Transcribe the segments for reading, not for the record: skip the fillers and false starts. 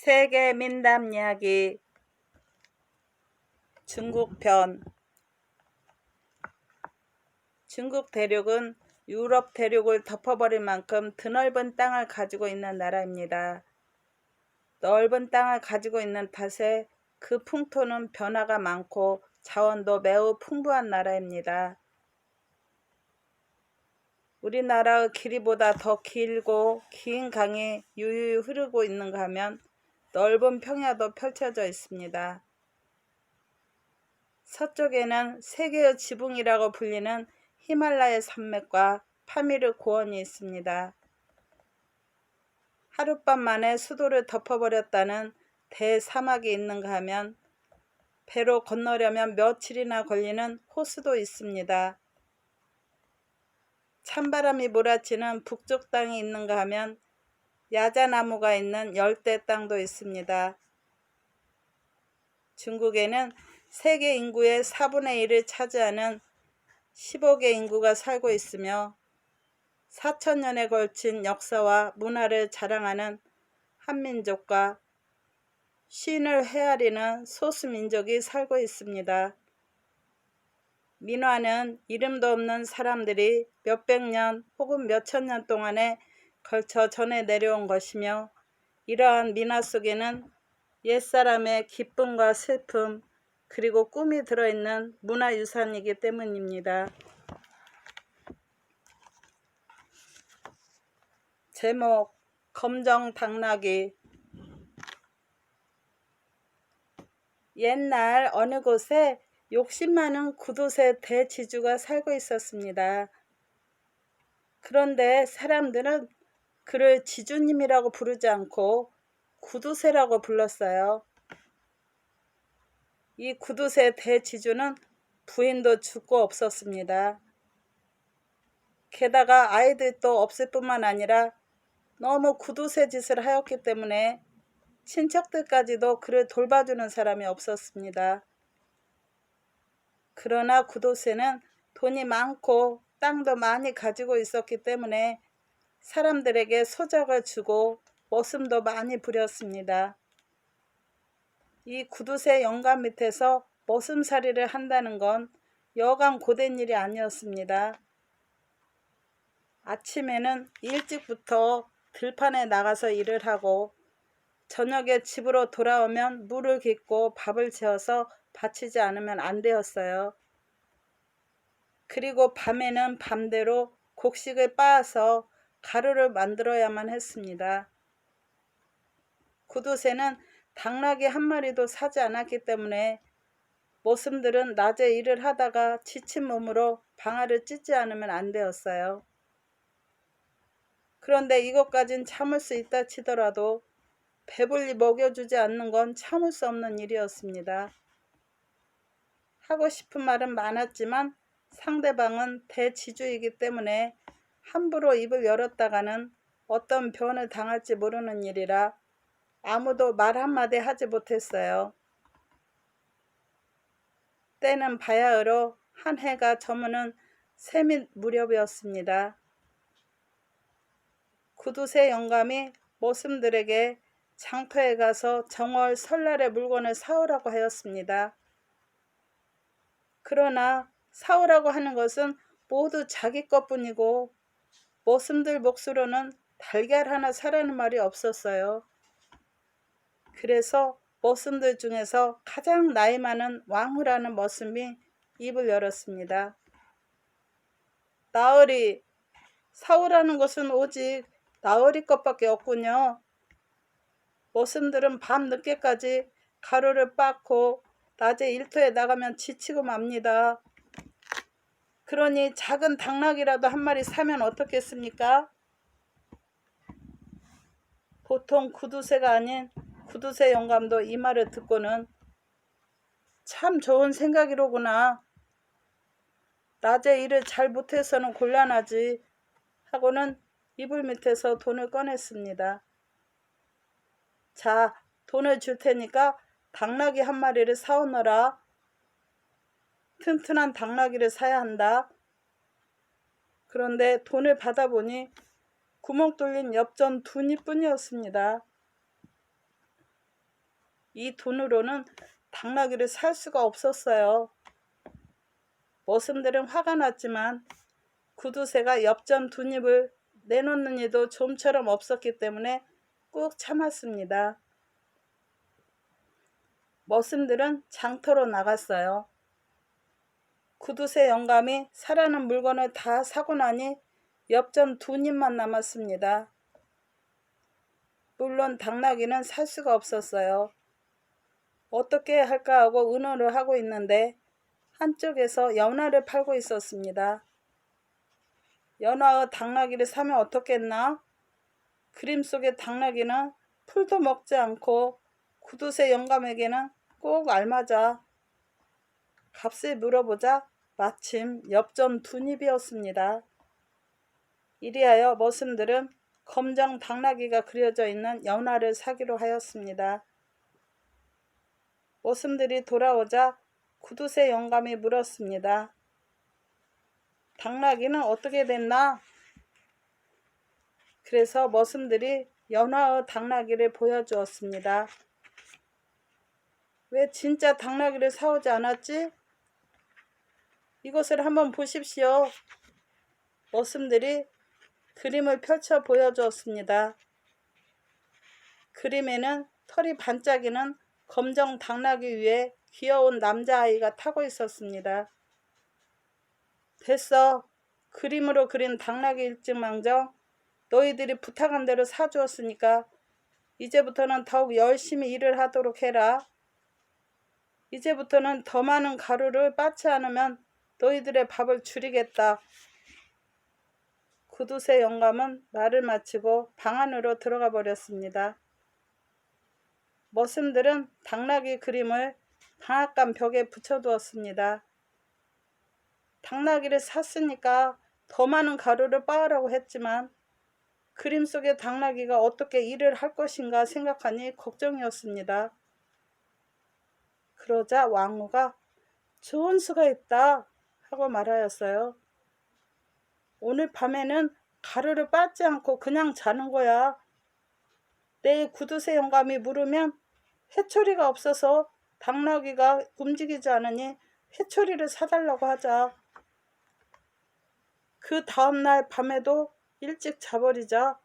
세계 민담 이야기 중국편. 중국 대륙은 유럽 대륙을 덮어버릴 만큼 드넓은 땅을 가지고 있는 나라입니다. 넓은 땅을 가지고 있는 탓에 그 풍토는 변화가 많고 자원도 매우 풍부한 나라입니다. 우리나라의 길이보다 더 길고 긴 강이 유유히 흐르고 있는가 하면 넓은 평야도 펼쳐져 있습니다. 서쪽에는 세계의 지붕이라고 불리는 히말라야 산맥과 파미르 고원이 있습니다. 하룻밤 만에 수도를 덮어버렸다는 대사막이 있는가 하면 배로 건너려면 며칠이나 걸리는 호수도 있습니다. 찬바람이 몰아치는 북쪽 땅이 있는가 하면 야자나무가 있는 열대 땅도 있습니다. 중국에는 세계 인구의 4분의 1을 차지하는 15개 인구가 살고 있으며 4,000년에 걸친 역사와 문화를 자랑하는 한민족과 쉰을 헤아리는 소수민족이 살고 있습니다. 민화는 이름도 없는 사람들이 몇백 년 혹은 몇천 년 동안에 걸쳐 전해 내려온 것이며, 이러한 민화 속에는 옛사람의 기쁨과 슬픔 그리고 꿈이 들어있는 문화유산이기 때문입니다. 제목: 검정당나귀. 옛날 어느 곳에 욕심 많은 구두쇠 대지주가 살고 있었습니다. 그런데 사람들은 그를 지주님이라고 부르지 않고 구두쇠라고 불렀어요. 이 구두쇠 대지주는 부인도 죽고 없었습니다. 게다가 아이들도 없을 뿐만 아니라 너무 구두쇠 짓을 하였기 때문에 친척들까지도 그를 돌봐주는 사람이 없었습니다. 그러나 구두쇠는 돈이 많고 땅도 많이 가지고 있었기 때문에 사람들에게 소작을 주고 머슴도 많이 부렸습니다. 이 구두쇠 영감 밑에서 머슴살이를 한다는 건 여간 고된 일이 아니었습니다. 아침에는 일찍부터 들판에 나가서 일을 하고 저녁에 집으로 돌아오면 물을 깃고 밥을 지어서 바치지 않으면 안 되었어요. 그리고 밤에는 밤대로 곡식을 빻아서 가루를 만들어야만 했습니다. 구두쇠는 당나귀 한 마리도 사지 않았기 때문에 머슴들은 낮에 일을 하다가 지친 몸으로 방아를 찢지 않으면 안 되었어요. 그런데 이것까진 참을 수 있다 치더라도 배불리 먹여주지 않는 건 참을 수 없는 일이었습니다. 하고 싶은 말은 많았지만 상대방은 대지주이기 때문에 함부로 입을 열었다가는 어떤 변을 당할지 모르는 일이라 아무도 말 한마디 하지 못했어요. 때는 바야흐로 한 해가 저무는 세밋 무렵이었습니다. 구두쇠 영감이 머슴들에게 장터에 가서 정월 설날에 물건을 사오라고 하였습니다. 그러나 사오라고 하는 것은 모두 자기 것뿐이고 머슴들 몫으로는 달걀 하나 사라는 말이 없었어요. 그래서 머슴들 중에서 가장 나이 많은 왕후라는 머슴이 입을 열었습니다. 나으리, 사오라는 것은 오직 나으리 것밖에 없군요. 머슴들은 밤 늦게까지 가루를 빻고 낮에 일터에 나가면 지치고 맙니다. 그러니 작은 당나귀라도 한 마리 사면 어떻겠습니까? 보통 구두쇠가 아닌 구두쇠 영감도 이 말을 듣고는 참 좋은 생각이로구나. 낮에 일을 잘 못해서는 곤란하지 하고는 이불 밑에서 돈을 꺼냈습니다. 자, 돈을 줄 테니까 당나귀 한 마리를 사오너라. 튼튼한 당나귀를 사야 한다. 그런데 돈을 받아보니 구멍 뚫린 엽전 2입뿐이었습니다. 이 돈으로는 당나귀를 살 수가 없었어요. 머슴들은 화가 났지만 구두쇠가 엽전 두 입을 내놓는 이도 좀처럼 없었기 때문에 꾹 참았습니다. 머슴들은 장터로 나갔어요. 구두쇠 영감이 사라는 물건을 다 사고 나니 엽전 두 입만 남았습니다. 물론 당나귀는 살 수가 없었어요. 어떻게 할까 하고 의논을 하고 있는데 한쪽에서 연화를 팔고 있었습니다. 연화의 당나귀를 사면 어떻겠나? 그림 속의 당나귀는 풀도 먹지 않고 구두쇠 영감에게는 꼭 알맞아. 값을 물어보자 마침 엽전 두 입이었습니다. 이리하여 머슴들은 검정 당나귀가 그려져 있는 연화를 사기로 하였습니다. 머슴들이 돌아오자 구두쇠 영감이 물었습니다. 당나귀는 어떻게 됐나? 그래서 머슴들이 연화의 당나귀를 보여주었습니다. 왜 진짜 당나귀를 사오지 않았지? 이것을 한번 보십시오. 머슴들이 그림을 펼쳐 보여주었습니다. 그림에는 털이 반짝이는 검정 당나귀 위에 귀여운 남자아이가 타고 있었습니다. 됐어. 그림으로 그린 당나귀 일지망정 너희들이 부탁한 대로 사주었으니까 이제부터는 더욱 열심히 일을 하도록 해라. 이제부터는 더 많은 가루를 빠지 않으면 너희들의 밥을 줄이겠다. 구두쇠 영감은 말을 마치고 방 안으로 들어가 버렸습니다. 머슴들은 당나귀 그림을 방앗간 벽에 붙여두었습니다. 당나귀를 샀으니까 더 많은 가루를 빻으라고 했지만 그림 속의 당나귀가 어떻게 일을 할 것인가 생각하니 걱정이었습니다. 그러자 왕후가 좋은 수가 있다 하고 말하였어요. 오늘 밤에는 가루를 빻지 않고 그냥 자는 거야. 내일 구두쇠 영감이 물으면 회초리가 없어서 당나귀가 움직이지 않으니 회초리를 사달라고 하자. 그 다음날 밤에도 일찍 자버리자.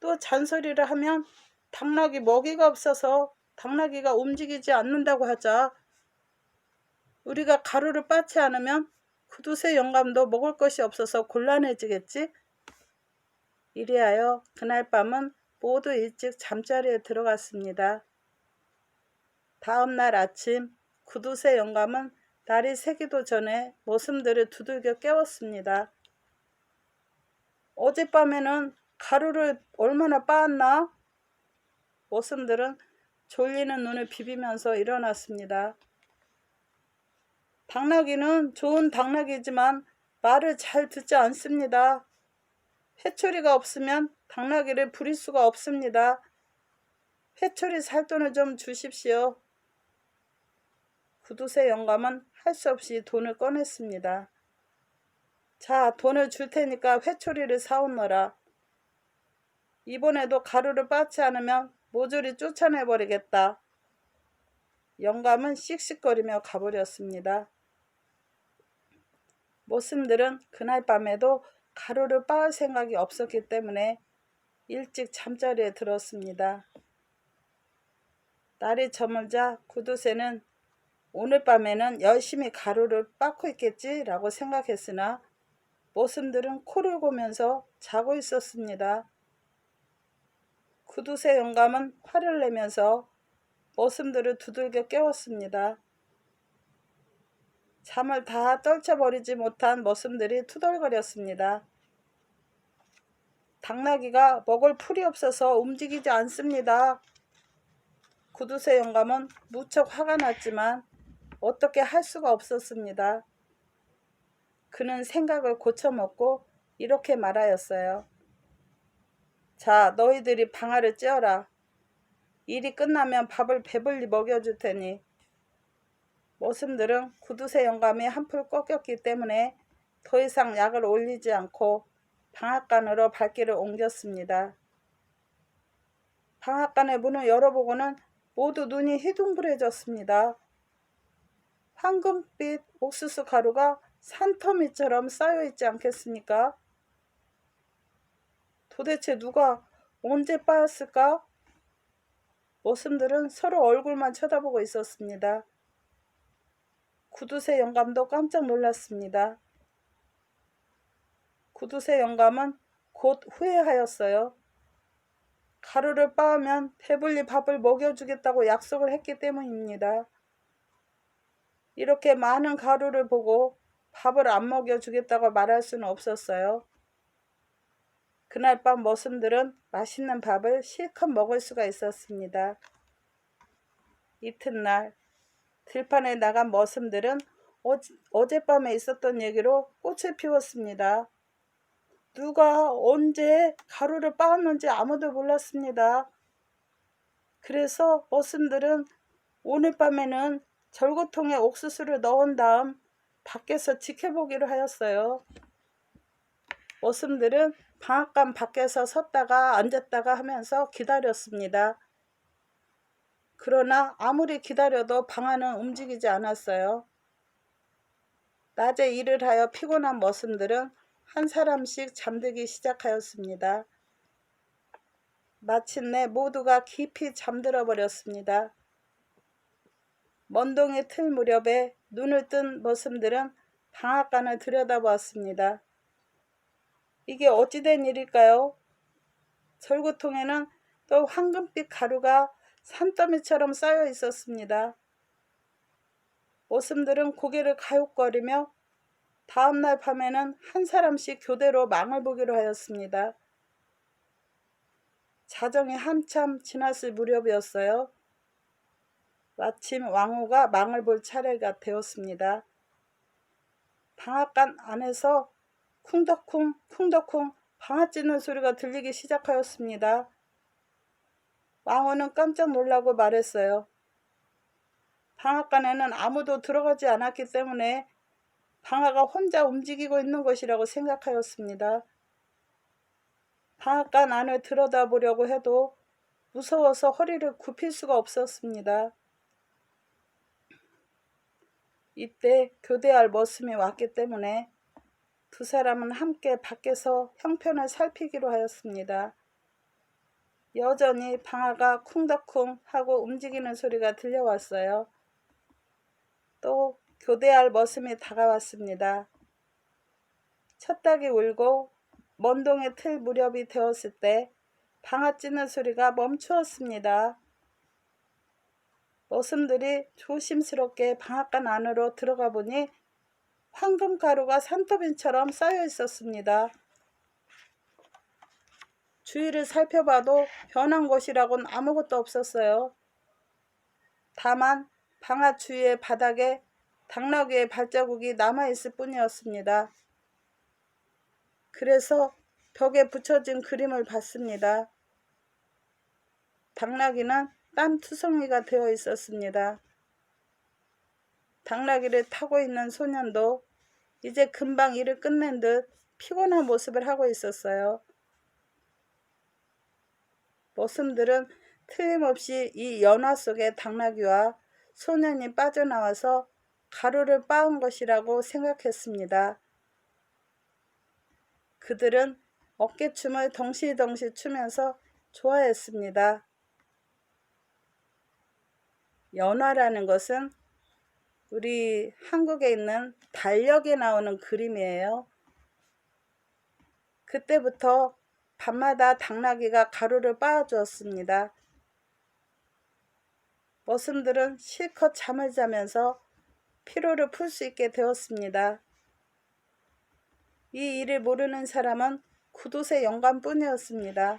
또 잔소리를 하면 당나귀 먹이가 없어서 당나귀가 움직이지 않는다고 하자. 우리가 가루를 빻지 않으면 구두쇠 영감도 먹을 것이 없어서 곤란해지겠지? 이리하여 그날 밤은 모두 일찍 잠자리에 들어갔습니다. 다음 날 아침 구두쇠 영감은 날이 새기도 전에 머슴들을 두들겨 깨웠습니다. 어젯밤에는 가루를 얼마나 빻았나? 머슴들은 졸리는 눈을 비비면서 일어났습니다. 당나귀는 좋은 당나귀지만 말을 잘 듣지 않습니다. 회초리가 없으면 당나귀를 부릴 수가 없습니다. 회초리 살 돈을 좀 주십시오. 구두쇠 영감은 할 수 없이 돈을 꺼냈습니다. 자, 돈을 줄 테니까 회초리를 사오너라. 이번에도 가루를 빻지 않으면 모조리 쫓아내버리겠다. 영감은 씩씩거리며 가버렸습니다. 머슴들은 그날 밤에도 가루를 빻을 생각이 없었기 때문에 일찍 잠자리에 들었습니다. 날이 저물자 구두쇠는 오늘 밤에는 열심히 가루를 빻고 있겠지 라고 생각했으나 머슴들은 코를 고면서 자고 있었습니다. 구두쇠 영감은 화를 내면서 머슴들을 두들겨 깨웠습니다. 잠을 다 떨쳐버리지 못한 머슴들이 투덜거렸습니다. 당나귀가 먹을 풀이 없어서 움직이지 않습니다. 구두쇠 영감은 무척 화가 났지만 어떻게 할 수가 없었습니다. 그는 생각을 고쳐먹고 이렇게 말하였어요. 자, 너희들이 방아를 찧어라. 일이 끝나면 밥을 배불리 먹여줄 테니. 머슴들은 구두쇠 영감이 한풀 꺾였기 때문에 더 이상 약을 올리지 않고 방앗간으로 발길을 옮겼습니다. 방앗간의 문을 열어보고는 모두 눈이 희둥그레졌습니다. 황금빛 옥수수 가루가 산더미처럼 쌓여있지 않겠습니까? 도대체 누가 언제 빻았을까? 모슴들은 서로 얼굴만 쳐다보고 있었습니다. 구두쇠 영감도 깜짝 놀랐습니다. 구두쇠 영감은 곧 후회하였어요. 가루를 빻으면 배불리 밥을 먹여주겠다고 약속을 했기 때문입니다. 이렇게 많은 가루를 보고 밥을 안 먹여주겠다고 말할 수는 없었어요. 그날 밤 머슴들은 맛있는 밥을 실컷 먹을 수가 있었습니다. 이튿날 들판에 나간 머슴들은 어젯밤에 있었던 얘기로 꽃을 피웠습니다. 누가 언제 가루를 빻았는지 아무도 몰랐습니다. 그래서 머슴들은 오늘 밤에는 절구통에 옥수수를 넣은 다음 밖에서 지켜보기로 하였어요. 머슴들은 방앗간 밖에서 섰다가 앉았다가 하면서 기다렸습니다. 그러나 아무리 기다려도 방아는 움직이지 않았어요. 낮에 일을 하여 피곤한 머슴들은 한 사람씩 잠들기 시작하였습니다. 마침내 모두가 깊이 잠들어 버렸습니다. 먼동의 틀 무렵에 눈을 뜬 머슴들은 방앗간을 들여다보았습니다. 이게 어찌된 일일까요? 절구통에는 또 황금빛 가루가 산더미처럼 쌓여 있었습니다. 머슴들은 고개를 가욕거리며 다음날 밤에는 한 사람씩 교대로 망을 보기로 하였습니다. 자정이 한참 지났을 무렵이었어요. 마침 왕후가 망을 볼 차례가 되었습니다. 방앗간 안에서 쿵덕쿵 쿵덕쿵 방아 찧는 소리가 들리기 시작하였습니다. 왕후는 깜짝 놀라고 말했어요. 방앗간에는 아무도 들어가지 않았기 때문에 방아가 혼자 움직이고 있는 것이라고 생각하였습니다. 방앗간 안을 들여다보려고 해도 무서워서 허리를 굽힐 수가 없었습니다. 이때 교대할 머슴이 왔기 때문에 두 사람은 함께 밖에서 형편을 살피기로 하였습니다. 여전히 방아가 쿵덕쿵 하고 움직이는 소리가 들려왔어요. 또 교대할 머슴이 다가왔습니다. 첫 닭이 울고 먼동의 틀 무렵이 되었을 때 방아 찧는 소리가 멈추었습니다. 머슴들이 조심스럽게 방앗간 안으로 들어가 보니 황금가루가 산더미처럼 쌓여 있었습니다. 주위를 살펴봐도 변한 것이라고는 아무것도 없었어요. 다만 방아 주위의 바닥에 당나귀의 발자국이 남아있을 뿐이었습니다. 그래서 벽에 붙여진 그림을 봤습니다. 당나귀는 땀 투성이가 되어 있었습니다. 당나귀를 타고 있는 소년도 이제 금방 일을 끝낸 듯 피곤한 모습을 하고 있었어요. 머슴들은 틀림없이 이 연화 속의 당나귀와 소년이 빠져나와서 가루를 빻은 것이라고 생각했습니다. 그들은 어깨춤을 덩실덩실 추면서 좋아했습니다. 연화라는 것은 우리 한국에 있는 달력에 나오는 그림이에요. 그때부터 밤마다 당나귀가 가루를 빻아주었습니다. 머슴들은 실컷 잠을 자면서 피로를 풀 수 있게 되었습니다. 이 일을 모르는 사람은 구두쇠 영감뿐이었습니다.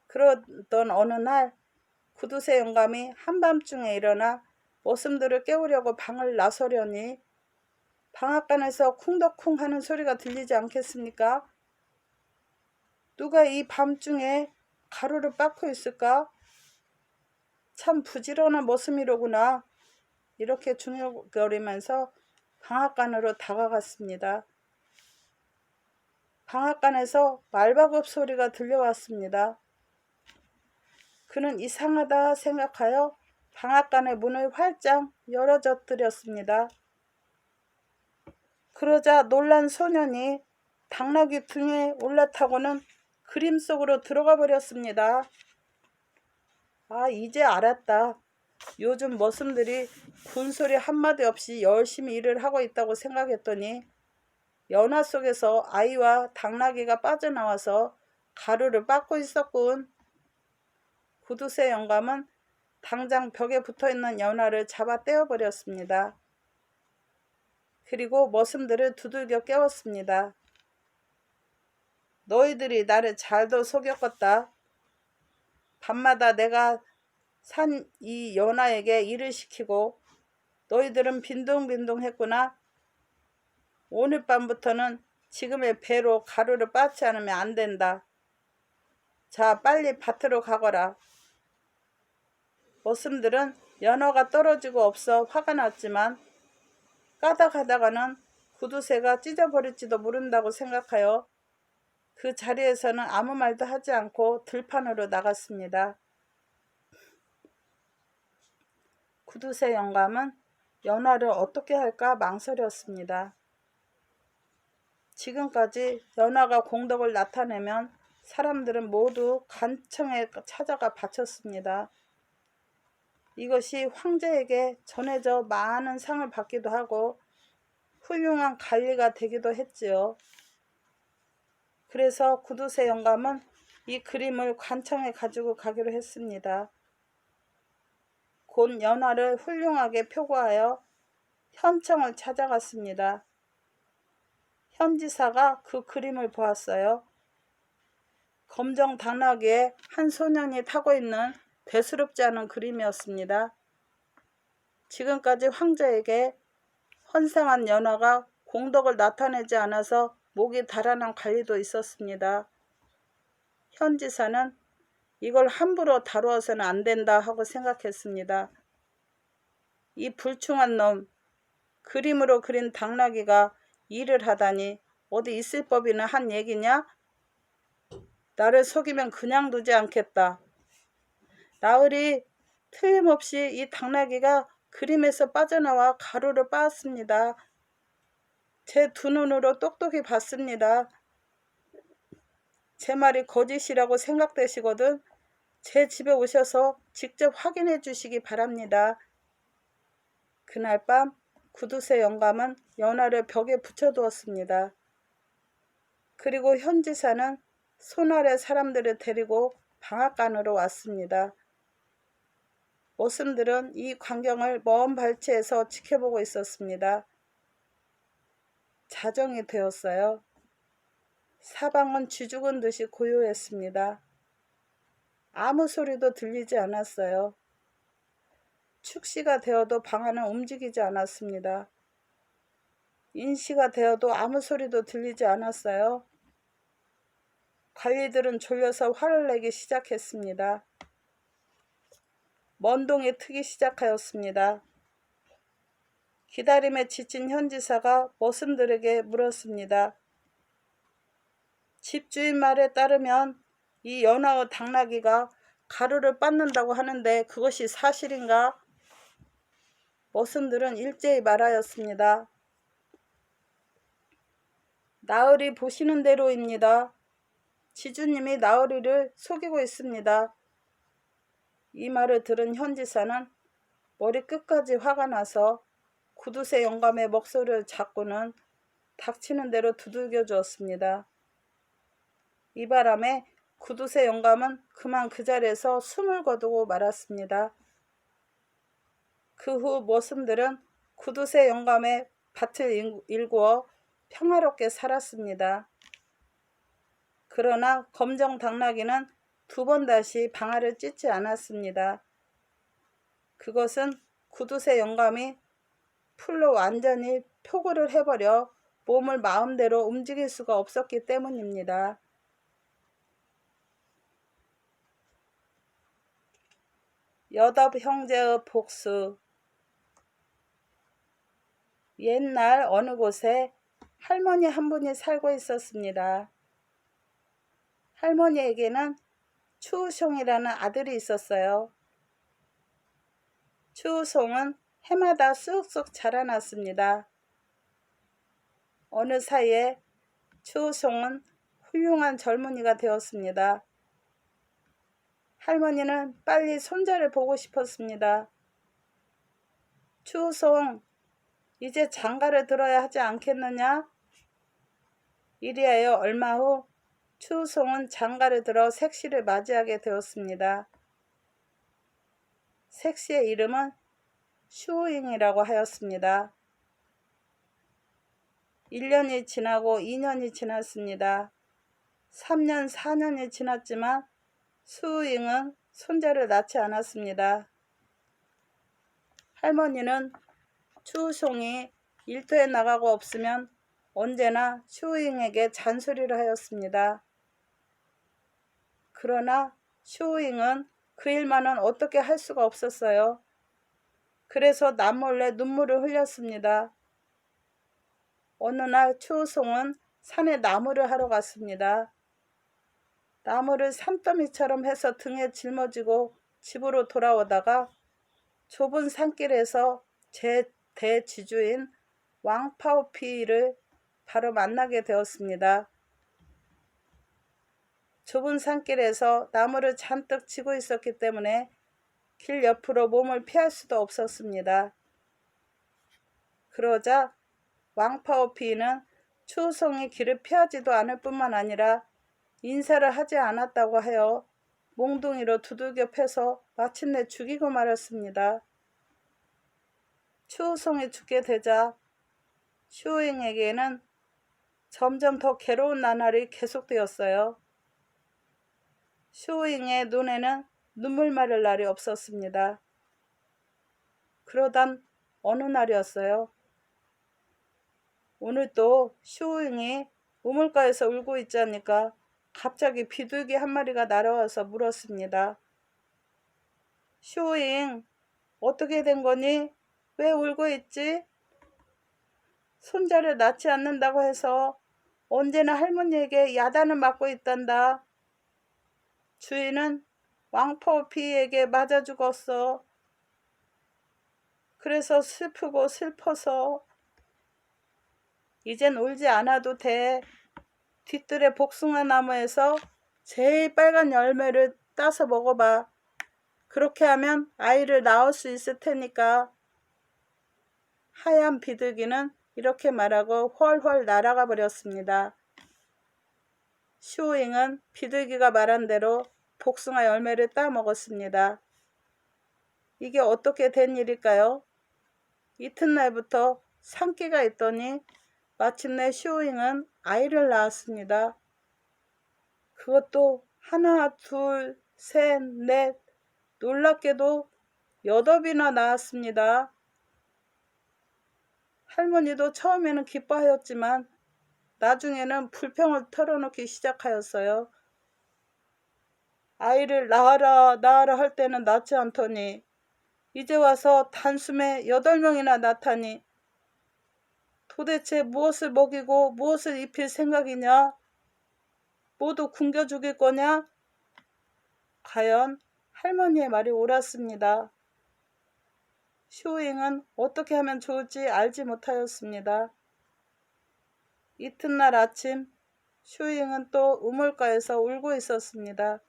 그러던 어느 날 구두쇠 영감이 한밤중에 일어나 머슴들을 깨우려고 방을 나서려니 방앗간에서 쿵덕쿵 하는 소리가 들리지 않겠습니까? 누가 이 밤중에 가루를 빻고 있을까? 참 부지런한 머슴이로구나. 이렇게 중얼거리면서 방앗간으로 다가갔습니다. 방앗간에서 말박업 소리가 들려왔습니다. 그는 이상하다 생각하여 방앗간의 문을 활짝 열어젖드렸습니다. 그러자 놀란 소년이 당나귀 등에 올라타고는 그림 속으로 들어가 버렸습니다. 아, 이제 알았다. 요즘 머슴들이 군소리 한마디 없이 열심히 일을 하고 있다고 생각했더니 연화 속에서 아이와 당나귀가 빠져나와서 가루를 빻고 있었군. 구두쇠 영감은 당장 벽에 붙어있는 연화를 잡아 떼어버렸습니다. 그리고 머슴들을 두들겨 깨웠습니다. 너희들이 나를 잘도 속였겠다. 밤마다 내가 산 이 연화에게 일을 시키고 너희들은 빈둥빈둥 했구나. 오늘 밤부터는 지금의 배로 가루를 빻지 않으면 안 된다. 자, 빨리 밭으로 가거라. 머슴들은 연어가 떨어지고 없어 화가 났지만 까다가다가는 구두쇠가 찢어버릴지도 모른다고 생각하여 그 자리에서는 아무 말도 하지 않고 들판으로 나갔습니다. 구두쇠 영감은 연화를 어떻게 할까 망설였습니다. 지금까지 연화가 공덕을 나타내면 사람들은 모두 간청에 찾아가 바쳤습니다. 이것이 황제에게 전해져 많은 상을 받기도 하고 훌륭한 관리가 되기도 했지요. 그래서 구두쇠 영감은 이 그림을 관청에 가지고 가기로 했습니다. 곧 연화를 훌륭하게 표고하여 현청을 찾아갔습니다. 현지사가 그 그림을 보았어요. 검정 당나귀에 한 소년이 타고 있는 대수롭지 않은 그림이었습니다. 지금까지 황제에게 헌상한 연화가 공덕을 나타내지 않아서 목이 달아난 관리도 있었습니다. 현지사는 이걸 함부로 다루어서는 안 된다 하고 생각했습니다. 이 불충한 놈, 그림으로 그린 당나귀가 일을 하다니 어디 있을 법이나 한 얘기냐? 나를 속이면 그냥 두지 않겠다. 나으리 틀림없이 이 당나귀가 그림에서 빠져나와 가루를 빻았습니다. 제 두 눈으로 똑똑히 봤습니다. 제 말이 거짓이라고 생각되시거든 제 집에 오셔서 직접 확인해 주시기 바랍니다. 그날 밤 구두쇠 영감은 연화를 벽에 붙여두었습니다. 그리고 현지사는 손아래 사람들을 데리고 방앗간으로 왔습니다. 머슴들은 이 광경을 먼 발치에서 지켜보고 있었습니다. 자정이 되었어요. 사방은 쥐죽은 듯이 고요했습니다. 아무 소리도 들리지 않았어요. 축시가 되어도 방 안은 움직이지 않았습니다. 인시가 되어도 아무 소리도 들리지 않았어요. 관리들은 졸려서 화를 내기 시작했습니다. 먼동이 트기 시작하였습니다. 기다림에 지친 현지사가 머슴들에게 물었습니다. 집주인 말에 따르면 이 연화의 당나귀가 가루를 빻는다고 하는데 그것이 사실인가? 머슴들은 일제히 말하였습니다. 나으리 보시는 대로입니다. 지주님이 나으리를 속이고 있습니다. 이 말을 들은 현지사는 머리 끝까지 화가 나서 구두쇠 영감의 목소리를 잡고는 닥치는 대로 두들겨 주었습니다. 이 바람에 구두쇠 영감은 그만 그 자리에서 숨을 거두고 말았습니다. 그 후 머슴들은 구두쇠 영감의 밭을 일구어 평화롭게 살았습니다. 그러나 검정 당나귀는 두 번 다시 방아를 찢지 않았습니다. 그것은 구두쇠 영감이 풀로 완전히 표고를 해버려 몸을 마음대로 움직일 수가 없었기 때문입니다. 여덟 형제의 복수. 옛날 어느 곳에 할머니 한 분이 살고 있었습니다. 할머니에게는 추우송이라는 아들이 있었어요. 추우송은 해마다 쑥쑥 자라났습니다. 어느 사이에 추우송은 훌륭한 젊은이가 되었습니다. 할머니는 빨리 손자를 보고 싶었습니다. 추우송, 이제 장가를 들어야 하지 않겠느냐? 이리하여 얼마 후 추우송은 장가를 들어 색시를 맞이하게 되었습니다. 색시의 이름은 슈잉이라고 하였습니다. 1년이 지나고 2년이 지났습니다. 3년, 4년이 지났지만 슈잉은 손자를 낳지 않았습니다. 할머니는 추우송이 일터에 나가고 없으면 언제나 슈잉에게 잔소리를 하였습니다. 그러나 슈잉은 그 일만은 어떻게 할 수가 없었어요. 그래서 남몰래 눈물을 흘렸습니다. 어느 날 추우송은 산에 나무를 하러 갔습니다. 나무를 산더미처럼 해서 등에 짊어지고 집으로 돌아오다가 좁은 산길에서 제 대지주인 왕파오피를 바로 만나게 되었습니다. 좁은 산길에서 나무를 잔뜩 지고 있었기 때문에 길 옆으로 몸을 피할 수도 없었습니다. 그러자 왕파오피는 추우송이 길을 피하지도 않을 뿐만 아니라 인사를 하지 않았다고 하여 몽둥이로 두들겨 패서 마침내 죽이고 말았습니다. 추우송이 죽게 되자 슈잉에게는 점점 더 괴로운 나날이 계속되었어요. 슈잉의 눈에는 눈물 마를 날이 없었습니다. 그러던 어느 날이었어요. 오늘 또 슈잉이 우물가에서 울고 있자니까 갑자기 비둘기 한 마리가 날아와서 물었습니다. 슈잉, 어떻게 된 거니? 왜 울고 있지? 손자를 낳지 않는다고 해서 언제나 할머니에게 야단을 맞고 있단다. 주인은 왕포피에게 맞아 죽었어. 그래서 슬프고 슬퍼서 이젠 울지 않아도 돼. 뒤뜰의 복숭아 나무에서 제일 빨간 열매를 따서 먹어봐. 그렇게 하면 아이를 낳을 수 있을 테니까. 하얀 비둘기는 이렇게 말하고 훨훨 날아가 버렸습니다. 슈잉은 비둘기가 말한 대로 복숭아 열매를 따 먹었습니다. 이게 어떻게 된 일일까요? 이튿날부터 산기가 있더니 마침내 슈잉은 아이를 낳았습니다. 그것도 하나, 둘, 셋, 넷, 놀랍게도 8이나 낳았습니다. 할머니도 처음에는 기뻐하였지만 나중에는 불평을 털어놓기 시작하였어요. 아이를 낳아라 낳아라 할 때는 낳지 않더니 이제 와서 단숨에 8명이나 낳다니 도대체 무엇을 먹이고 무엇을 입힐 생각이냐? 모두 굶겨 죽일 거냐? 과연 할머니의 말이 옳았습니다. 슈잉은 어떻게 하면 좋을지 알지 못하였습니다. 이튿날 아침 슈잉은 또 우물가에서 울고 있었습니다.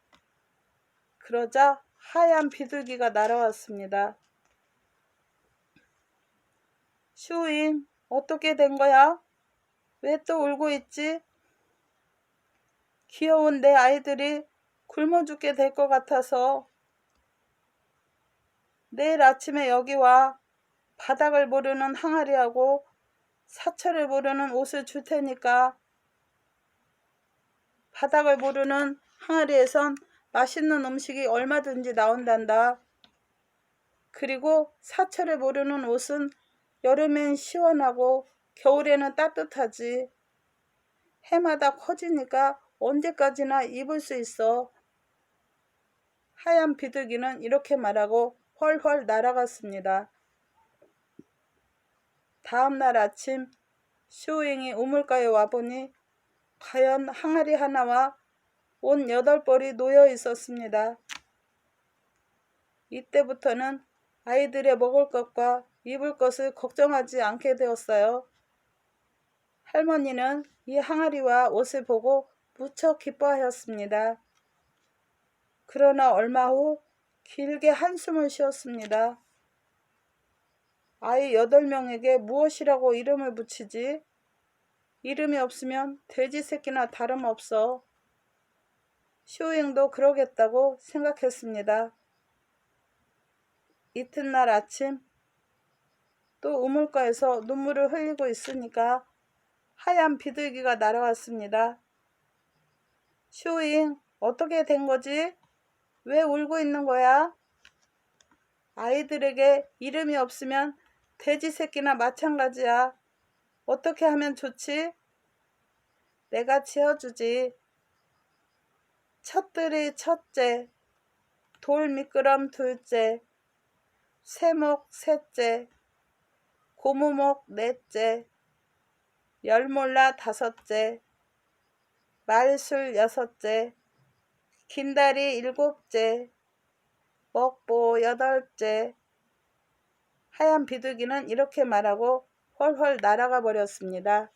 그러자 하얀 비둘기가 날아왔습니다. 슈잉, 어떻게 된 거야? 왜 또 울고 있지? 귀여운 내 아이들이 굶어 죽게 될 것 같아서 내일 아침에 여기 와. 바닥을 모르는 항아리하고 사철을 모르는 옷을 줄 테니까. 바닥을 모르는 항아리에선 맛있는 음식이 얼마든지 나온단다. 그리고 사철을 모르는 옷은 여름엔 시원하고 겨울에는 따뜻하지. 해마다 커지니까 언제까지나 입을 수 있어. 하얀 비둘기는 이렇게 말하고 훨훨 날아갔습니다. 다음날 아침 슈잉이 우물가에 와보니 과연 항아리 하나와 옷 8벌이 놓여 있었습니다. 이때부터는 아이들의 먹을 것과 입을 것을 걱정하지 않게 되었어요. 할머니는 이 항아리와 옷을 보고 무척 기뻐하였습니다. 그러나 얼마 후 길게 한숨을 쉬었습니다. 아이 8명에게 무엇이라고 이름을 붙이지? 이름이 없으면 돼지 새끼나 다름없어. 슈잉도 그러겠다고 생각했습니다. 이튿날 아침 또 우물가에서 눈물을 흘리고 있으니까 하얀 비둘기가 날아왔습니다. 슈잉, 어떻게 된 거지? 왜 울고 있는 거야? 아이들에게 이름이 없으면 돼지 새끼나 마찬가지야. 어떻게 하면 좋지? 내가 지어주지. 첫들이 첫째, 돌미끄럼 둘째, 쇠목 셋째, 고무목 넷째, 열몰라 다섯째, 말술 여섯째, 긴다리 일곱째, 먹보 여덟째. 하얀 비둘기는 이렇게 말하고 훨훨 날아가 버렸습니다.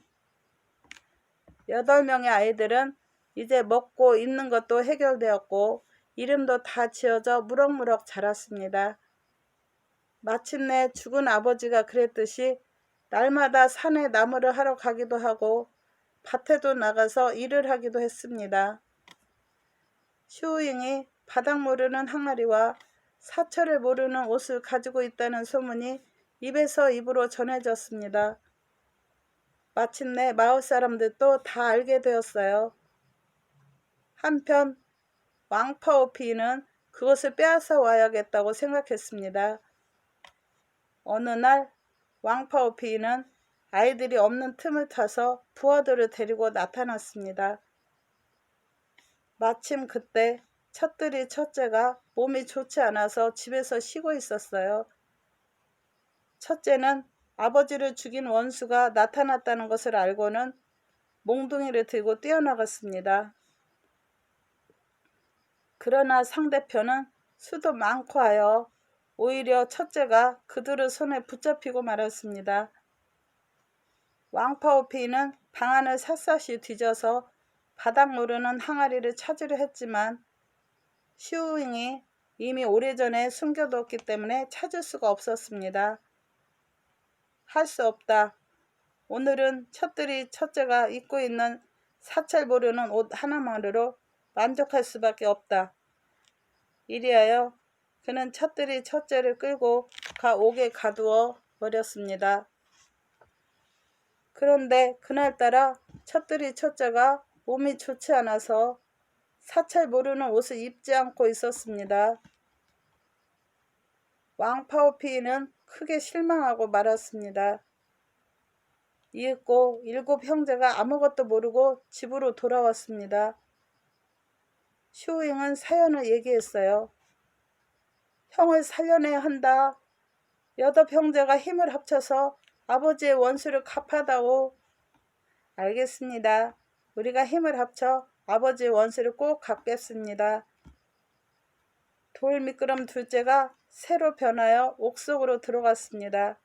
8명의 아이들은 이제 먹고 입는 것도 해결되었고 이름도 다 지어져 무럭무럭 자랐습니다. 마침내 죽은 아버지가 그랬듯이 날마다 산에 나무를 하러 가기도 하고 밭에도 나가서 일을 하기도 했습니다. 슈잉이 바닥 모르는 항아리와 사철을 모르는 옷을 가지고 있다는 소문이 입에서 입으로 전해졌습니다. 마침내 마을 사람들도 다 알게 되었어요. 한편 왕파오피는 그것을 빼앗아 와야겠다고 생각했습니다. 어느 날 왕파오피는 아이들이 없는 틈을 타서 부하들을 데리고 나타났습니다. 마침 그때 첫들이 첫째가 몸이 좋지 않아서 집에서 쉬고 있었어요. 첫째는 아버지를 죽인 원수가 나타났다는 것을 알고는 몽둥이를 들고 뛰어나갔습니다. 그러나 상대편은 수도 많고 하여 오히려 첫째가 그들의 손에 붙잡히고 말았습니다. 왕파오피는 방안을 샅샅이 뒤져서 바닥 모르는 항아리를 찾으려 했지만 슈잉이 이미 오래전에 숨겨뒀기 때문에 찾을 수가 없었습니다. 할 수 없다. 오늘은 첫들이 첫째가 입고 있는 사철 모르는 옷 하나만으로 만족할 수밖에 없다. 이리하여 그는 첫들이 첫째를 끌고 옥에 가두어 버렸습니다. 그런데 그날따라 첫들이 첫째가 몸이 좋지 않아서 사철 모르는 옷을 입지 않고 있었습니다. 왕파오피는 크게 실망하고 말았습니다. 이윽고 7 형제가 아무것도 모르고 집으로 돌아왔습니다. 슈잉은 사연을 얘기했어요. 형을 살려내야 한다. 8 형제가 힘을 합쳐서 아버지의 원수를 갚아다오. 알겠습니다. 우리가 힘을 합쳐 아버지의 원수를 꼭 갚겠습니다. 돌미끄럼 둘째가 새로 변하여 옥속으로 들어갔습니다.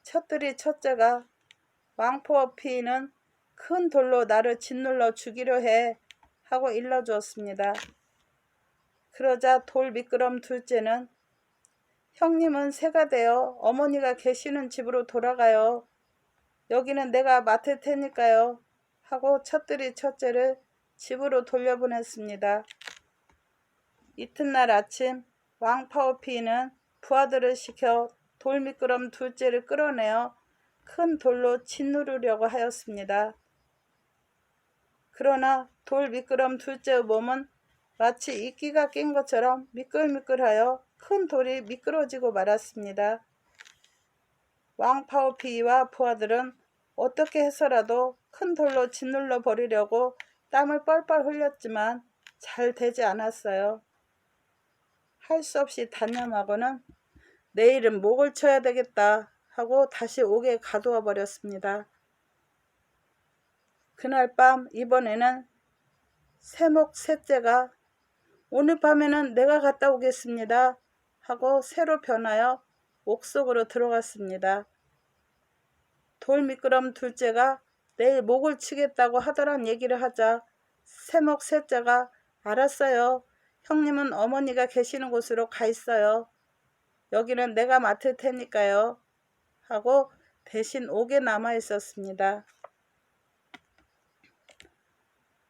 첫들이 첫째가 왕파오피는 큰 돌로 나를 짓눌러 죽이려 해 하고 일러주었습니다. 그러자 돌미끄럼 둘째는 형님은 새가 되어 어머니가 계시는 집으로 돌아가요. 여기는 내가 맡을 테니까요. 하고 첫들이 첫째를 집으로 돌려보냈습니다. 이튿날 아침 왕파오피는 부하들을 시켜 돌미끄럼 둘째를 끌어내어 큰 돌로 짓누르려고 하였습니다. 그러나 돌미끄럼 둘째의 몸은 마치 이끼가 낀 것처럼 미끌미끌하여 큰 돌이 미끄러지고 말았습니다. 왕파오피와 부하들은 어떻게 해서라도 큰 돌로 짓눌러 버리려고 땀을 뻘뻘 흘렸지만 잘 되지 않았어요. 할 수 없이 단념하고는 내일은 목을 쳐야 되겠다 하고 다시 옥에 가두어 버렸습니다. 그날 밤 이번에는 세목 셋째가 오늘 밤에는 내가 갔다 오겠습니다 하고 새로 변하여 옥속으로 들어갔습니다. 돌미끄럼 둘째가 내일 목을 치겠다고 하더란 얘기를 하자 세목 셋째가 알았어요. 형님은 어머니가 계시는 곳으로 가 있어요. 여기는 내가 맡을 테니까요. 하고 대신 옥에 남아 있었습니다.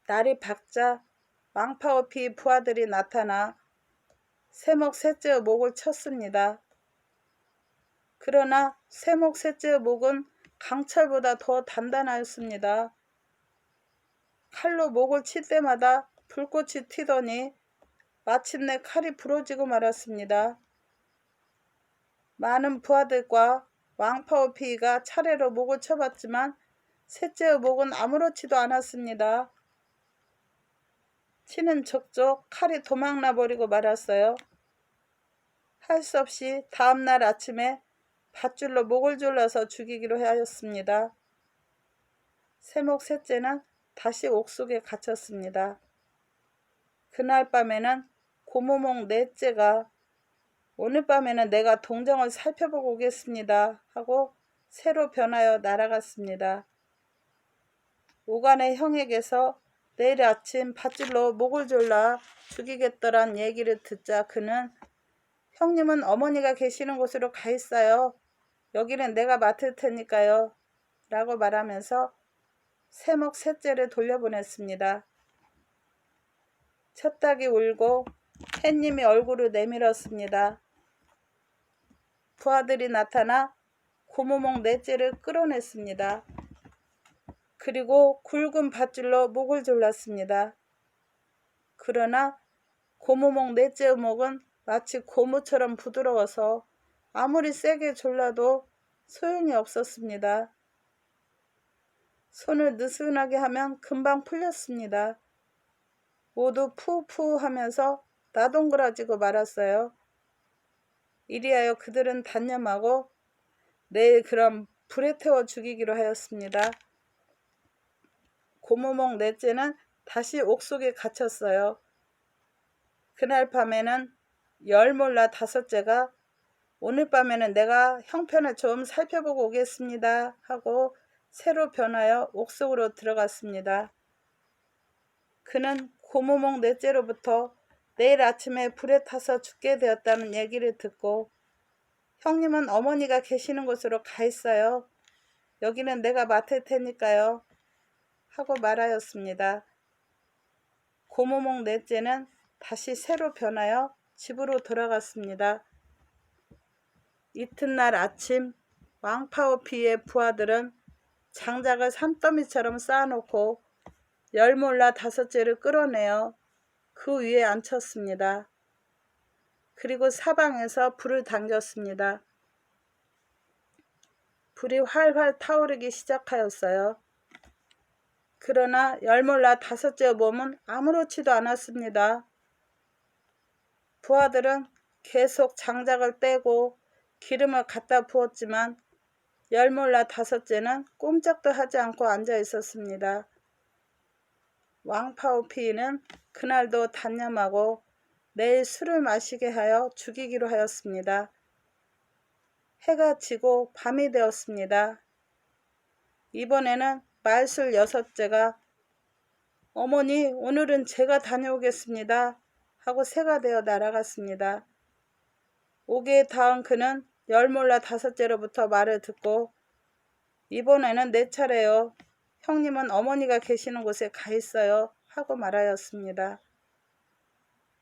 날이 밝자 왕파오피 부하들이 나타나 세목 셋째의 목을 쳤습니다. 그러나 세목 셋째의 목은 강철보다 더 단단하였습니다. 칼로 목을 칠 때마다 불꽃이 튀더니 마침내 칼이 부러지고 말았습니다. 많은 부하들과 왕파오피가 차례로 목을 쳐봤지만 셋째의 목은 아무렇지도 않았습니다. 치는 척적 칼이 도망나 버리고 말았어요. 할 수 없이 다음날 아침에 밧줄로 목을 졸라서 죽이기로 하였습니다. 세목 셋째는 다시 옥속에 갇혔습니다. 그날 밤에는 고모목 넷째가 오늘 밤에는 내가 동정을 살펴보고 오겠습니다 하고 새로 변하여 날아갔습니다. 오간의 형에게서 내일 아침 밧줄로 목을 졸라 죽이겠더란 얘기를 듣자 그는 형님은 어머니가 계시는 곳으로 가 있어요. 여기는 내가 맡을 테니까요. 라고 말하면서 세목 셋째를 돌려보냈습니다. 첫 닭이 울고 햇님이 얼굴을 내밀었습니다. 부하들이 나타나 고모목 넷째를 끌어냈습니다. 그리고 굵은 밧줄로 목을 졸랐습니다. 그러나 고모목 넷째의 목은 마치 고무처럼 부드러워서 아무리 세게 졸라도 소용이 없었습니다. 손을 느슨하게 하면 금방 풀렸습니다. 모두 푸푸 하면서 나동그라지고 말았어요. 이리하여 그들은 단념하고 내일 그럼 불에 태워 죽이기로 하였습니다. 고모목 넷째는 다시 옥속에 갇혔어요. 그날 밤에는 열몰라 다섯째가 오늘 밤에는 내가 형편을 좀 살펴보고 오겠습니다 하고 새로 변하여 옥속으로 들어갔습니다. 그는 고모목 넷째로부터 내일 아침에 불에 타서 죽게 되었다는 얘기를 듣고 형님은 어머니가 계시는 곳으로 가 있어요. 여기는 내가 맡을 테니까요. 하고 말하였습니다. 고모목 넷째는 다시 새로 변하여 집으로 돌아갔습니다. 이튿날 아침 왕파오피의 부하들은 장작을 산더미처럼 쌓아놓고 열몰라 다섯째를 끌어내어 그 위에 앉혔습니다. 그리고 사방에서 불을 당겼습니다. 불이 활활 타오르기 시작하였어요. 그러나 열몰라 다섯째의 몸은 아무렇지도 않았습니다. 부하들은 계속 장작을 떼고 기름을 갖다 부었지만 열몰라 다섯째는 꼼짝도 하지 않고 앉아 있었습니다. 왕파오피는 그날도 단념하고 내일 술을 마시게 하여 죽이기로 하였습니다. 해가 지고 밤이 되었습니다. 이번에는 말술 여섯째가 어머니 오늘은 제가 다녀오겠습니다 하고 새가 되어 날아갔습니다. 옥에 닿은 그는 열몰라 다섯째로부터 말을 듣고 이번에는 내 차례요. 형님은 어머니가 계시는 곳에 가 있어요 하고 말하였습니다.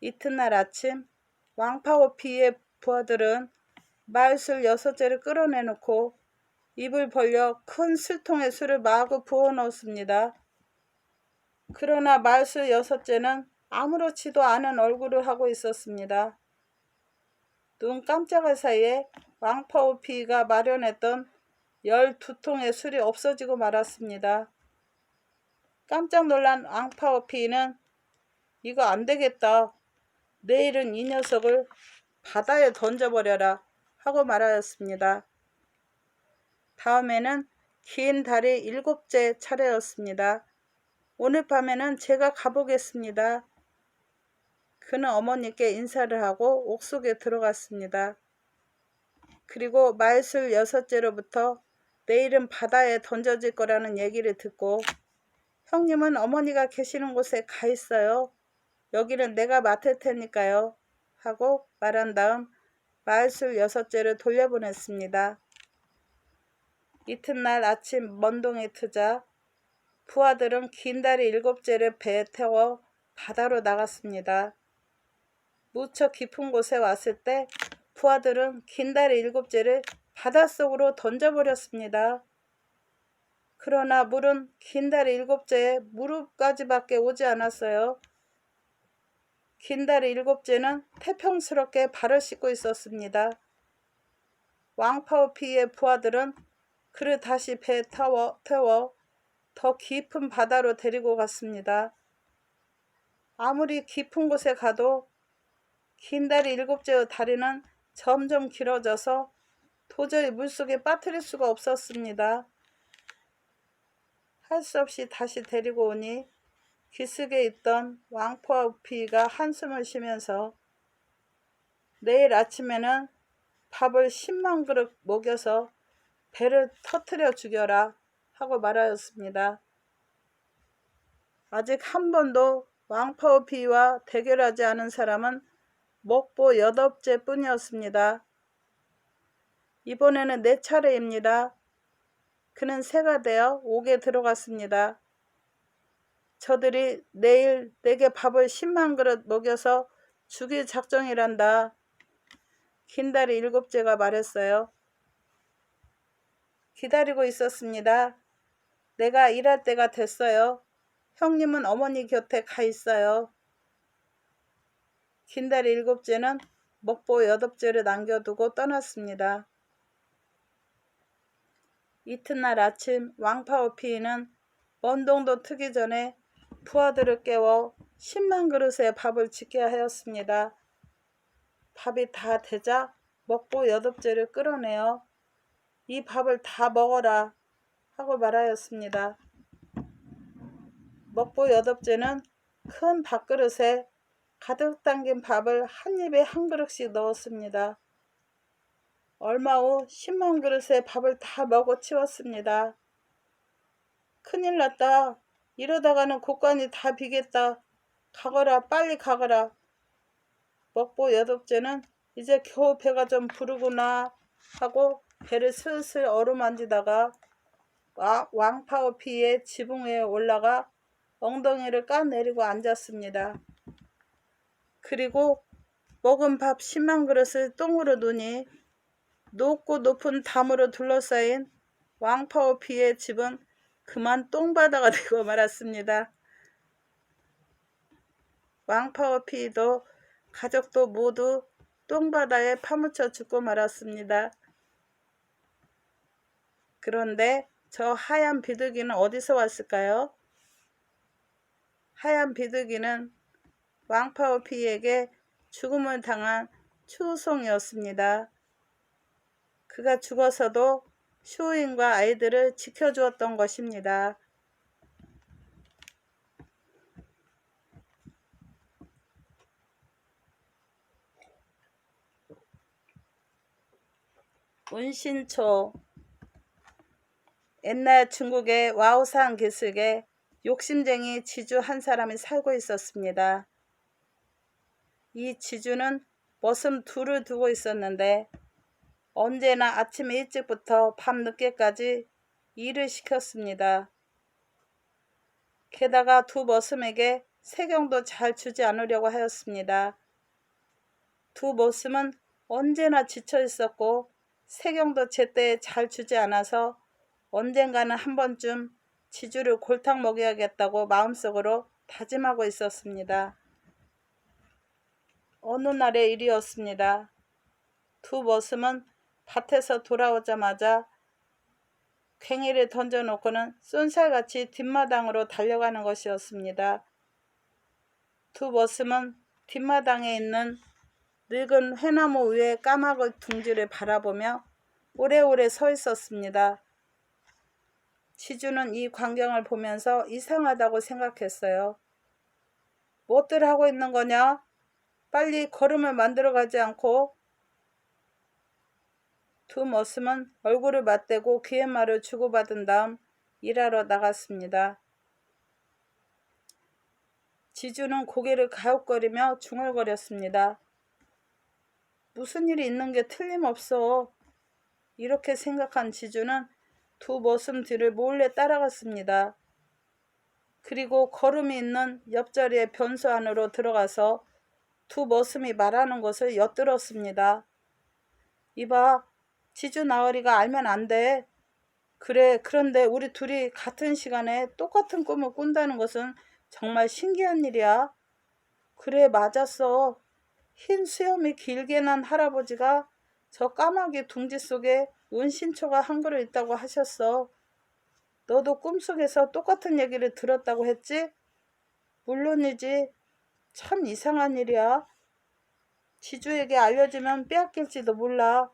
이튿날 아침 왕파오피의 부하들은 말술 여섯째를 끌어내놓고 입을 벌려 큰 술통에 술을 마구 부어 넣었습니다. 그러나 말술 여섯째는 아무렇지도 않은 얼굴을 하고 있었습니다. 눈 깜짝할 사이에 왕파오피가 마련했던 12통의 술이 없어지고 말았습니다. 깜짝 놀란 왕파오피는 이거 안 되겠다. 내일은 이 녀석을 바다에 던져버려라 하고 말하였습니다. 다음에는 긴 달이 7째 차례였습니다. 오늘 밤에는 제가 가보겠습니다. 그는 어머니께 인사를 하고 옥속에 들어갔습니다. 그리고 말술 6제로부터 내일은 바다에 던져질 거라는 얘기를 듣고 형님은 어머니가 계시는 곳에 가 있어요. 여기는 내가 맡을 테니까요. 하고 말한 다음 말술 6제를 돌려보냈습니다. 이튿날 아침 먼동이 트자 부하들은 긴다리 7제를 배에 태워 바다로 나갔습니다. 무척 깊은 곳에 왔을 때 부하들은 긴다리 7제를 바닷속으로 던져버렸습니다. 그러나 물은 긴다리 7제의 무릎까지밖에 오지 않았어요. 긴다리 7제는 태평스럽게 발을 씻고 있었습니다. 왕파오피의 부하들은 그를 다시 배에 태워 더 깊은 바다로 데리고 갔습니다. 아무리 깊은 곳에 가도 긴다리 7제의 다리는 점점 길어져서 도저히 물속에 빠뜨릴 수가 없었습니다. 할 수 없이 다시 데리고 오니 기슭에 있던 왕파오피가 한숨을 쉬면서 내일 아침에는 밥을 10만 그릇 먹여서 배를 터뜨려 죽여라 하고 말하였습니다. 아직 한 번도 왕파오피와 대결하지 않은 사람은 먹보 8째 뿐이었습니다. 이번에는 내 차례입니다. 그는 새가 되어 옥에 들어갔습니다. 저들이 내일 내게 밥을 10만 그릇 먹여서 죽일 작정이란다. 긴다리 7제가 말했어요. 기다리고 있었습니다. 내가 일할 때가 됐어요. 형님은 어머니 곁에 가 있어요. 긴다리 7제는 먹보 8제를 남겨두고 떠났습니다. 이튿날 아침 왕파오피는 먼동도 트기 전에 부하들을 깨워 10만 그릇의 밥을 짓게 하였습니다. 밥이 다 되자 먹보 8제를 끌어내어 이 밥을 다 먹어라 하고 말하였습니다. 먹보 8제는 큰 밥그릇에 가득 담긴 밥을 한 입에 한 그릇씩 넣었습니다. 얼마 후 10만 그릇의 밥을 다 먹어 치웠습니다. 큰일 났다. 이러다가는 곳간이 다 비겠다. 가거라, 빨리 가거라. 먹보 8제는 이제 겨우 배가 좀 부르구나 하고 배를 슬슬 어루만지다가 왕파오피의 지붕 위에 올라가 엉덩이를 까내리고 앉았습니다. 그리고 먹은 밥 10만 그릇을 똥으로 누니 높고 높은 담으로 둘러싸인 왕파오피의 집은 그만 똥바다가 되고 말았습니다. 왕파오피도 가족도 모두 똥바다에 파묻혀 죽고 말았습니다. 그런데 저 하얀 비둘기는 어디서 왔을까요? 하얀 비둘기는 왕파오피에게 죽음을 당한 추우송이었습니다. 그가 죽어서도 슈우인과 아이들을 지켜주었던 것입니다. 운신초. 옛날 중국의 와오산 기슭에 욕심쟁이 지주 한 사람이 살고 있었습니다. 이 지주는 머슴 2를 두고 있었는데 언제나 아침 일찍부터 밤 늦게까지 일을 시켰습니다. 게다가 2 머슴에게 세경도 잘 주지 않으려고 하였습니다. 2 머슴은 언제나 지쳐 있었고 세경도 제때에 잘 주지 않아서 언젠가는 한 번쯤 지주를 골탕 먹여야겠다고 마음속으로 다짐하고 있었습니다. 어느 날의 일이었습니다. 2 머슴은 밭에서 돌아오자마자 괭이를 던져놓고는 쏜살같이 뒷마당으로 달려가는 것이었습니다. 2 머슴은 뒷마당에 있는 늙은 회나무 위에 까마귀 둥지를 바라보며 오래오래 서 있었습니다. 지주는 이 광경을 보면서 이상하다고 생각했어요. 뭐들 하고 있는 거냐? 빨리 걸음을 만들어 가지 않고. 두 머슴은 얼굴을 맞대고 귀에말을 주고받은 다음 일하러 나갔습니다. 지주는 고개를 가웃거리며 중얼거렸습니다. 무슨 일이 있는 게 틀림없어. 이렇게 생각한 지주는 두 머슴 뒤를 몰래 따라갔습니다. 그리고 걸음이 있는 옆자리의 변소 안으로 들어가서 두 머슴이 말하는 것을 엿들었습니다. 이봐, 지주 나으리가 알면 안 돼. 그래, 그런데 우리 둘이 같은 시간에 똑같은 꿈을 꾼다는 것은 정말 신기한 일이야. 그래, 맞았어. 흰 수염이 길게 난 할아버지가 저 까마귀 둥지 속에 은신초가 한 그릇 있다고 하셨어. 너도 꿈속에서 똑같은 얘기를 들었다고 했지? 물론이지. 참 이상한 일이야. 지주에게 알려주면 빼앗길지도 몰라.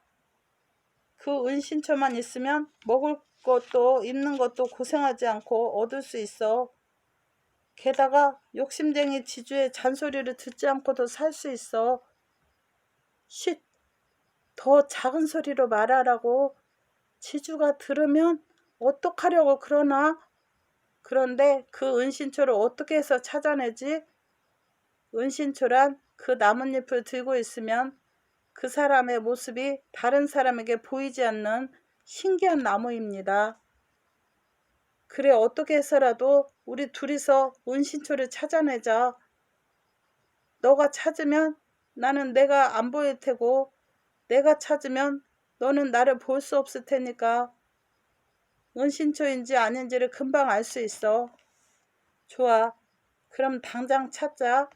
그 은신초만 있으면 먹을 것도 입는 것도 고생하지 않고 얻을 수 있어. 게다가 욕심쟁이 지주의 잔소리를 듣지 않고도 살 수 있어. 쉿! 더 작은 소리로 말하라고. 지주가 들으면 어떡하려고 그러나? 그런데 그 은신초를 어떻게 해서 찾아내지? 은신초란 그 나뭇잎을 들고 있으면 그 사람의 모습이 다른 사람에게 보이지 않는 신기한 나무입니다. 그래, 어떻게 해서라도 우리 둘이서 은신초를 찾아내자. 너가 찾으면 나는 내가 안 보일 테고, 내가 찾으면 너는 나를 볼 수 없을 테니까 은신초인지 아닌지를 금방 알 수 있어. 좋아, 그럼 당장 찾자.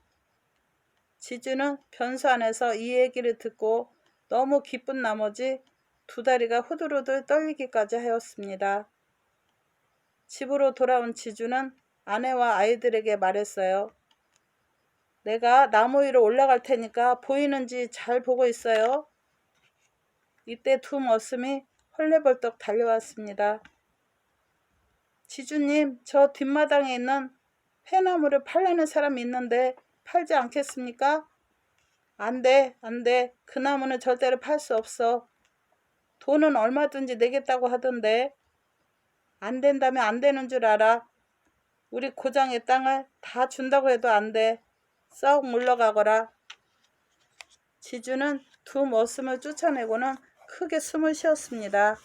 지주는 변소 안에서 이 얘기를 듣고 너무 기쁜 나머지 두 다리가 후들후들 떨리기까지 하였습니다. 집으로 돌아온 지주는 아내와 아이들에게 말했어요. 내가 나무 위로 올라갈 테니까 보이는지 잘 보고 있어요. 이때 두 머슴이 헐레벌떡 달려왔습니다. 지주님, 저 뒷마당에 있는 회나무를 팔려는 사람이 있는데 팔지 않겠습니까? 안 돼, 안 돼. 그 나무는 절대로 팔 수 없어. 돈은 얼마든지 내겠다고 하던데. 안 된다면 안 되는 줄 알아. 우리 고장의 땅을 다 준다고 해도 안 돼. 썩 물러가거라. 지주는 두 머슴을 쫓아내고는 크게 숨을 쉬었습니다.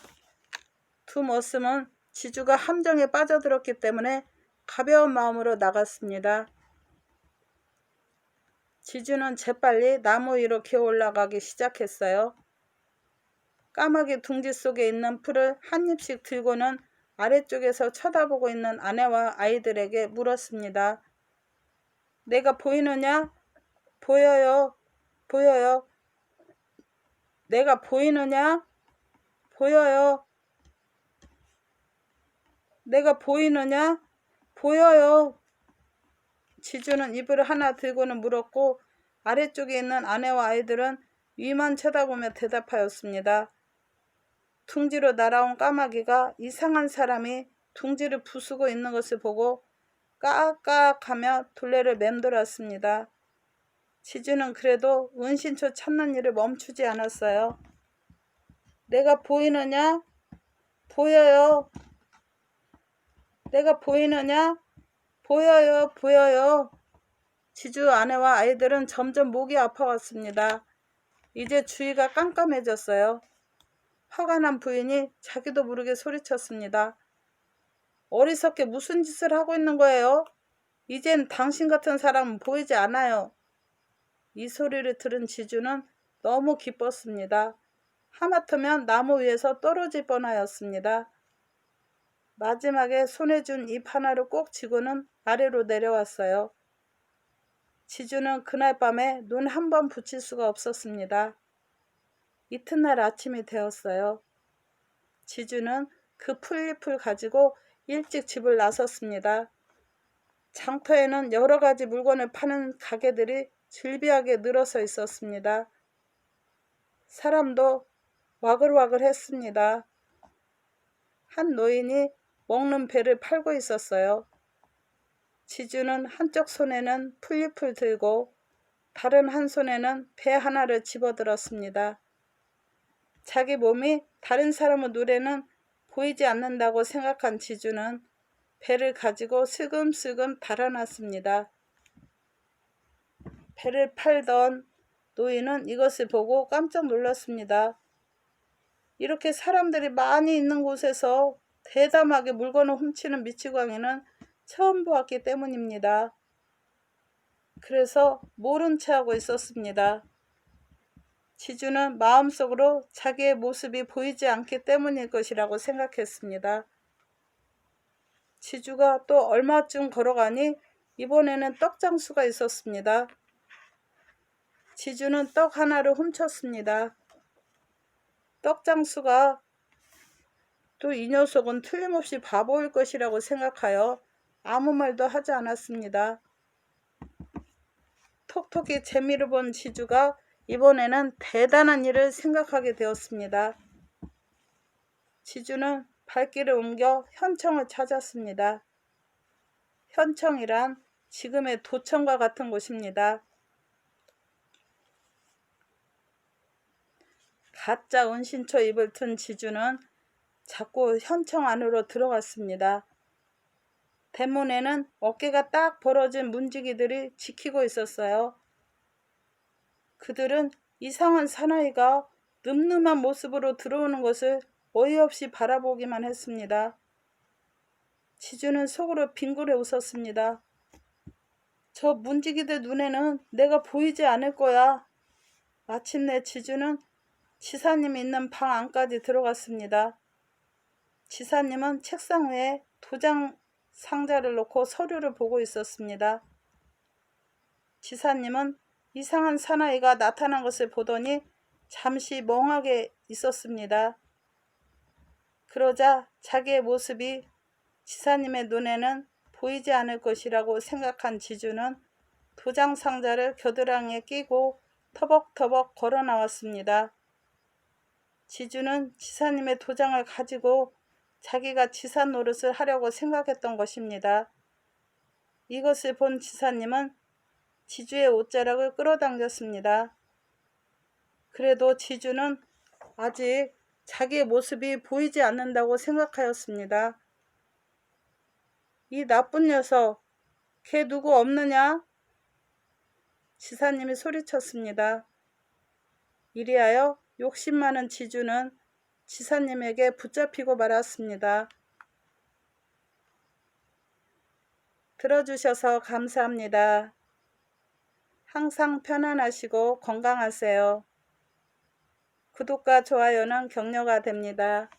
두 머슴은 지주가 함정에 빠져들었기 때문에 가벼운 마음으로 나갔습니다. 지주는 재빨리 나무 위로 기어 올라가기 시작했어요. 까마귀 둥지 속에 있는 풀을 한 입씩 들고는 아래쪽에서 쳐다보고 있는 아내와 아이들에게 물었습니다. 내가 보이느냐? 보여요. 보여요. 내가 보이느냐? 보여요. 내가 보이느냐? 보여요. 지주는 이불을 하나 들고는 물었고 아래쪽에 있는 아내와 아이들은 위만 쳐다보며 대답하였습니다. 둥지로 날아온 까마귀가 이상한 사람이 둥지를 부수고 있는 것을 보고 까악까악하며 둘레를 맴돌았습니다. 지주는 그래도 은신처 찾는 일을 멈추지 않았어요. 내가 보이느냐? 보여요. 내가 보이느냐? 보여요. 보여요. 지주 아내와 아이들은 점점 목이 아파왔습니다. 이제 주위가 깜깜해졌어요. 화가 난 부인이 자기도 모르게 소리쳤습니다. 어리석게 무슨 짓을 하고 있는 거예요? 이젠 당신 같은 사람은 보이지 않아요. 이 소리를 들은 지주는 너무 기뻤습니다. 하마터면 나무 위에서 떨어질 뻔하였습니다. 마지막에 손에 준 잎 하나를 꼭 쥐고는 아래로 내려왔어요. 지주는 그날 밤에 눈 한 번 붙일 수가 없었습니다. 이튿날 아침이 되었어요. 지주는 그 풀잎을 가지고 일찍 집을 나섰습니다. 장터에는 여러 가지 물건을 파는 가게들이 즐비하게 늘어서 있었습니다. 사람도 와글와글 했습니다. 한 노인이 먹는 배를 팔고 있었어요. 지주는 한쪽 손에는 풀잎을 들고 다른 한 손에는 배 하나를 집어들었습니다. 자기 몸이 다른 사람의 눈에는 보이지 않는다고 생각한 지주는 배를 가지고 슬금슬금 달아났습니다. 배를 팔던 노인은 이것을 보고 깜짝 놀랐습니다. 이렇게 사람들이 많이 있는 곳에서 대담하게 물건을 훔치는 미치광이는 처음 보았기 때문입니다. 그래서 모른 체 하고 있었습니다. 지주는 마음속으로 자기의 모습이 보이지 않기 때문일 것이라고 생각했습니다. 지주가 또 얼마쯤 걸어가니 이번에는 떡장수가 있었습니다. 지주는 떡 하나를 훔쳤습니다. 떡장수가 또 이 녀석은 틀림없이 바보일 것이라고 생각하여 아무 말도 하지 않았습니다. 톡톡이 재미를 본 지주가 이번에는 대단한 일을 생각하게 되었습니다. 지주는 발길을 옮겨 현청을 찾았습니다. 현청이란 지금의 도청과 같은 곳입니다. 가짜 은신처 입을 튼 지주는 자꾸 현청 안으로 들어갔습니다. 대문에는 어깨가 딱 벌어진 문지기들이 지키고 있었어요. 그들은 이상한 사나이가 늠름한 모습으로 들어오는 것을 어이없이 바라보기만 했습니다. 지주는 속으로 빙그레 웃었습니다. 저 문지기들 눈에는 내가 보이지 않을 거야. 마침내 지주는 지사님이 있는 방 안까지 들어갔습니다. 지사님은 책상 위에 도장 상자를 놓고 서류를 보고 있었습니다. 지사님은 이상한 사나이가 나타난 것을 보더니 잠시 멍하게 있었습니다. 그러자 자기의 모습이 지사님의 눈에는 보이지 않을 것이라고 생각한 지주는 도장 상자를 겨드랑이에 끼고 터벅터벅 걸어 나왔습니다. 지주는 지사님의 도장을 가지고 자기가 지사 노릇을 하려고 생각했던 것입니다. 이것을 본 지사님은 지주의 옷자락을 끌어당겼습니다. 그래도 지주는 아직 자기의 모습이 보이지 않는다고 생각하였습니다. 이 나쁜 녀석, 걔 누구 없느냐? 지사님이 소리쳤습니다. 이리하여 욕심 많은 지주는 지사님에게 붙잡히고 말았습니다. 들어주셔서 감사합니다. 항상 편안하시고 건강하세요. 구독과 좋아요는 격려가 됩니다.